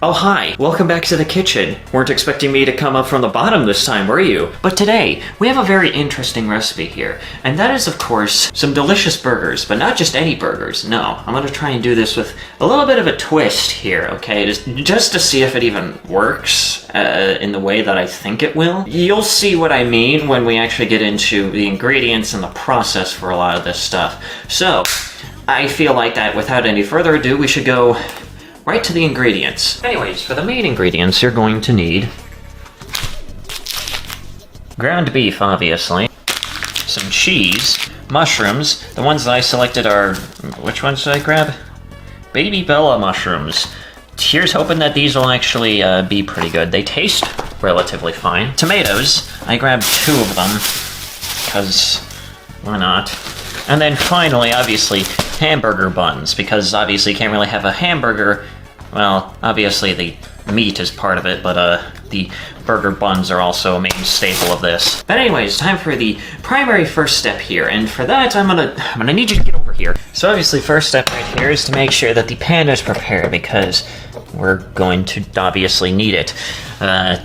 Oh hi, welcome back to the kitchen. Weren't expecting me to come up from the bottom this time, were you? But today, we have a very interesting recipe here, and that is of course, some delicious burgers, but not just any burgers, no. I'm gonna try and do this with a little bit of a twist here, okay? Just to see if it even works in the way that I think it will. You'll see what I mean when we actually get into the ingredients and the process for a lot of this stuff. So, I feel like that without any further ado, we should go right to the ingredients. Anyways, for the main ingredients, you're going to need ground beef, obviously, some cheese, mushrooms. The ones that I selected are, which ones did I grab? Baby Bella mushrooms. Here's hoping that these will actually be pretty good. They taste relatively fine. Tomatoes, I grabbed 2 of them, because why not? And then finally, obviously, hamburger buns, because obviously you can't really have a hamburger. Well, obviously the meat is part of it, but the burger buns are also a main staple of this. But anyways, time for the primary first step here, and for that I'm gonna need you to get over here. So obviously first step right here is to make sure that the pan is prepared, because we're going to obviously need it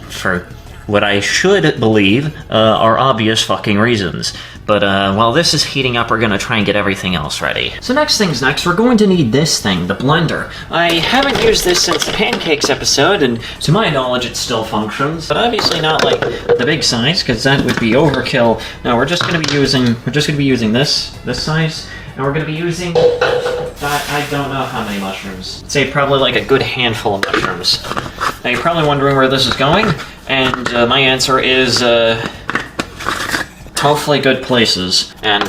for what I should believe are obvious fucking reasons. But while this is heating up, we're gonna try and get everything else ready. So next things next, we're going to need this thing, the blender. I haven't used this since the pancakes episode, and to my knowledge it still functions, but obviously not like the big size, because that would be overkill. No, we're just gonna be using this size, and we're gonna be using, I don't know how many mushrooms. I'd say probably like a good handful of mushrooms. Now you're probably wondering where this is going, and my answer is, hopefully good places, and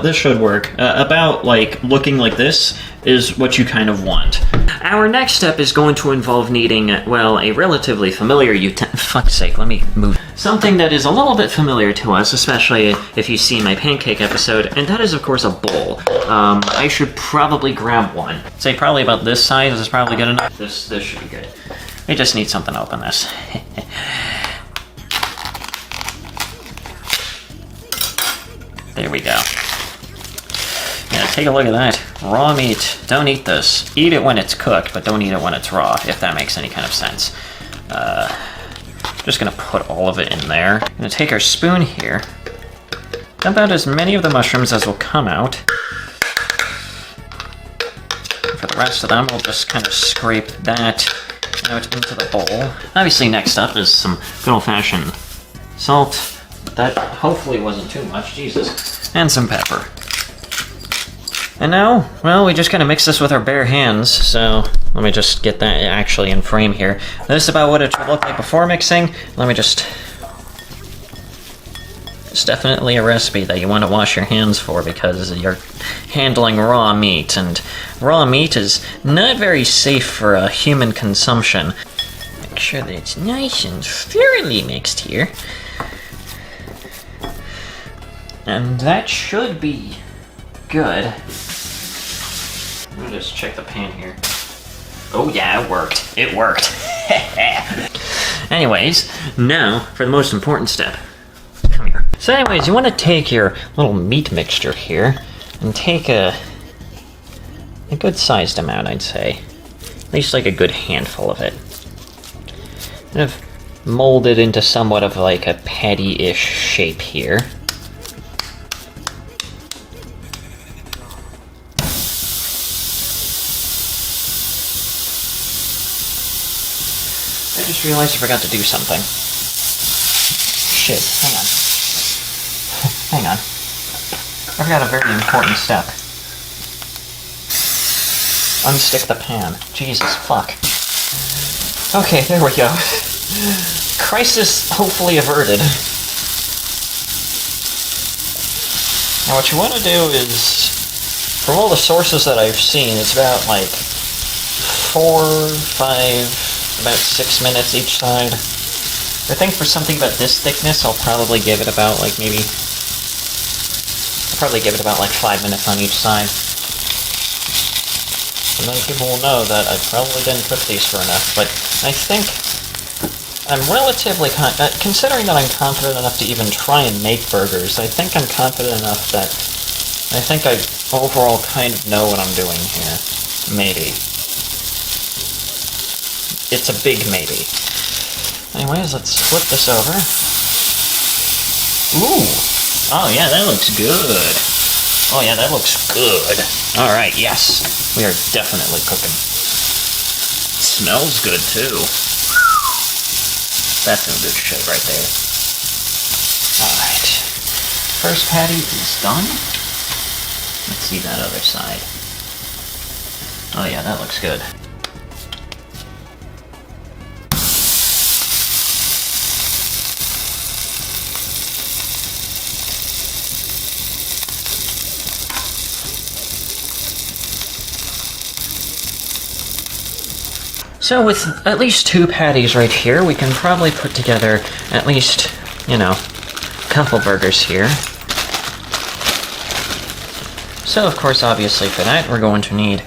this should work. About like looking like this is what you kind of want. Our next step is going to involve needing, well, a relatively familiar fuck's sake, let me move. Something that is a little bit familiar to us, especially if you see my pancake episode, and that is of course a bowl. I should probably grab one. Say probably about this size is probably good enough. This should be good. I just need something to open this. There we go. Yeah, take a look at that. Raw meat. Don't eat this. Eat it when it's cooked, but don't eat it when it's raw, if that makes any kind of sense. Just gonna put all of it in there. Gonna take our spoon here. Dump out as many of the mushrooms as will come out. For the rest of them, we'll just kind of scrape that out into the bowl. Obviously, next up is some good old-fashioned salt. That hopefully wasn't too much, Jesus. And some pepper. And now, well, we just kind of mix this with our bare hands, so let me just get that actually in frame here. This is about what it should look like before mixing. Let me just... It's definitely a recipe that you want to wash your hands for, because you're handling raw meat, and raw meat is not very safe for human consumption. Make sure that it's nice and thoroughly mixed here. And that should be good. Let me just check the pan here. Oh yeah, it worked. It worked. Anyways, now for the most important step. Come here. So anyways, you want to take your little meat mixture here and take a good sized amount, I'd say. At least like a good handful of it. Kind of mold it into somewhat of like a patty-ish shape here. I just realized I forgot to do something. Shit, hang on. Hang on. I forgot a very important step. Unstick the pan. Jesus, fuck. Okay, there we go. Crisis hopefully averted. Now what you want to do is, from all the sources that I've seen, it's about like 4, 5... about 6 minutes each side. I think for something about this thickness, I'll probably give it about like maybe... I'll probably give it about like 5 minutes on each side. And then people will know that I probably didn't cook these for enough, but I think I'm relatively considering that I'm confident enough to even try and make burgers. I think I'm confident enough that I think I overall kind of know what I'm doing here. Maybe. It's a big maybe. Anyways, let's flip this over. Ooh! Oh yeah, that looks good. Oh yeah, that looks good. Alright, yes. We are definitely cooking. Smells good too. That's some good shit right there. Alright. First patty is done. Let's see that other side. Oh yeah, that looks good. So with at least 2 patties right here, we can probably put together at least, you know, a couple burgers here. So of course, obviously for that, we're going to need,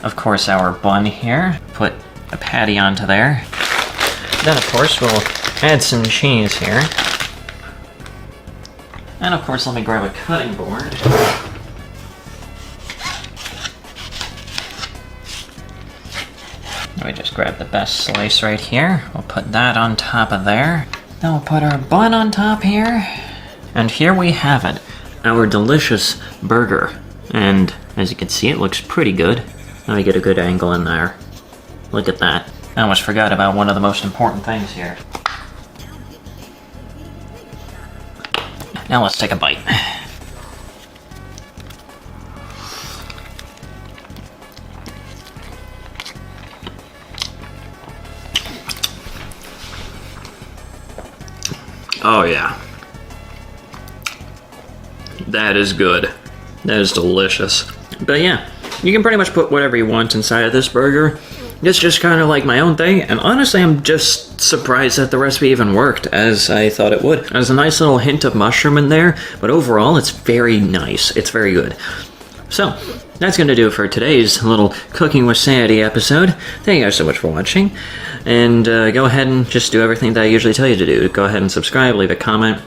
of course, our bun here. Put a patty onto there. Then of course, we'll add some cheese here. And of course, let me grab a cutting board. We just grab the best slice right here. We'll put that on top of there. Then we'll put our bun on top here. And here we have it, our delicious burger. And as you can see, it looks pretty good. Let me get a good angle in there. Look at that. I almost forgot about one of the most important things here. Now let's take a bite. Oh yeah. That is good. That is delicious. But yeah, you can pretty much put whatever you want inside of this burger. It's just kind of like my own thing, and honestly I'm just surprised that the recipe even worked as I thought it would. There's a nice little hint of mushroom in there, but overall it's very nice. It's very good. So, that's going to do it for today's little Cooking with Sanity episode. Thank you guys so much for watching. And go ahead and just do everything that I usually tell you to do. Go ahead and subscribe, leave a comment,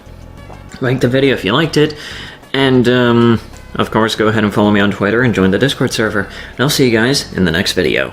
like the video if you liked it. And, of course, go ahead and follow me on Twitter and join the Discord server. And I'll see you guys in the next video.